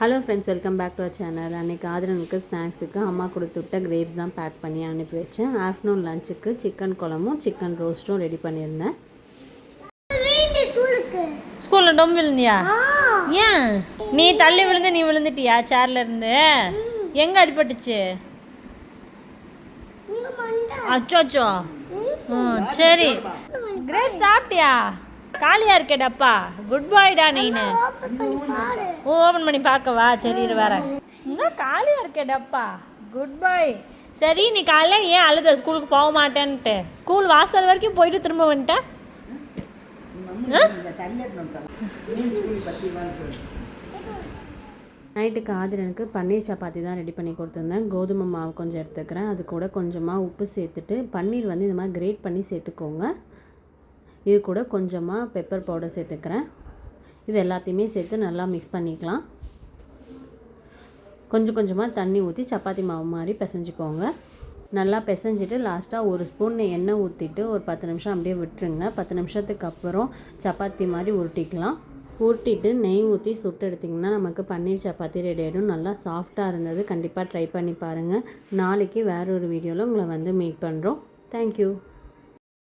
Hello friends, welcome back to our channel. அன்றைக்கி ஆதிரனுக்கு ஸ்நாக்ஸுக்கு அம்மா கொடுத்து விட்ட கிரேப்ஸ் தான் பேக் பண்ணி அனுப்பி வச்சேன். ஆஃப்டர்நூன் லஞ்சுக்கு சிக்கன் குழம்பும் சிக்கன் ரோஸ்ட்டும் ரெடி பண்ணியிருந்தேன். ஸ்கூலில் டொம்பு விழுந்தியா? ஏன் நீ தள்ளி விழுந்து நீ விழுந்துட்டியா சேர்ல இருந்து? எங்கே அடிபட்டுச்சு? அச்சோச்சோ. சரி, கிரேப் சாப்பிட்டியா? காலியாக இருக்கே டப்பா. குட் பாய்டா நீனு. ஓப்பன் பண்ணி பார்க்கவா? சரி வரேன். இன்னும் காலியாக இருக்கே டப்பா. குட் பாய். சரி, நீ காலையில் ஏன் அழுத ஸ்கூலுக்கு போக மாட்டேன்ட்டு? ஸ்கூல் வாசல் வரைக்கும் போயிட்டு திரும்ப வந்துட்டேன். நைட்டுக்கு ஆதிரனுக்கு பன்னீர் சப்பாத்தி தான் ரெடி பண்ணி கொடுத்துருந்தேன். கோதுமை மாவு கொஞ்சம் எடுத்துக்கிறேன். அது கூட கொஞ்சமாக உப்பு சேர்த்துட்டு பன்னீர் வந்து இந்த மாதிரி கிரேட் பண்ணி சேர்த்துக்கோங்க. இது கூட கொஞ்சமாக பெப்பர் பவுடர் சேர்த்துக்கிறேன். இது எல்லாத்தையுமே சேர்த்து நல்லா மிக்ஸ் பண்ணிக்கலாம். கொஞ்சம் கொஞ்சமாக தண்ணி ஊற்றி சப்பாத்தி மாவு மாதிரி பிசைஞ்சிக்கோங்க. நல்லா பிசைஞ்சிட்டு லாஸ்ட்டாக ஒரு ஸ்பூன் எண்ணெய் ஊற்றிட்டு ஒரு 10 நிமிஷம் அப்படியே விட்டுருங்க. 10 நிமிஷத்துக்கு அப்புறம் சப்பாத்தி மாதிரி உருட்டிக்கலாம். உருட்டிட்டு நெய் ஊற்றி சுட்டு எடுத்திங்கன்னா நமக்கு பன்னீர் சப்பாத்தி ரெடி ஆகிடும். நல்லா சாஃப்டாக இருந்தது. கண்டிப்பாக ட்ரை பண்ணி பாருங்கள். நாளைக்கு வேறு ஒரு வீடியோவில் உங்களை வந்து மீட் பண்ணுறோம். தேங்க்யூ.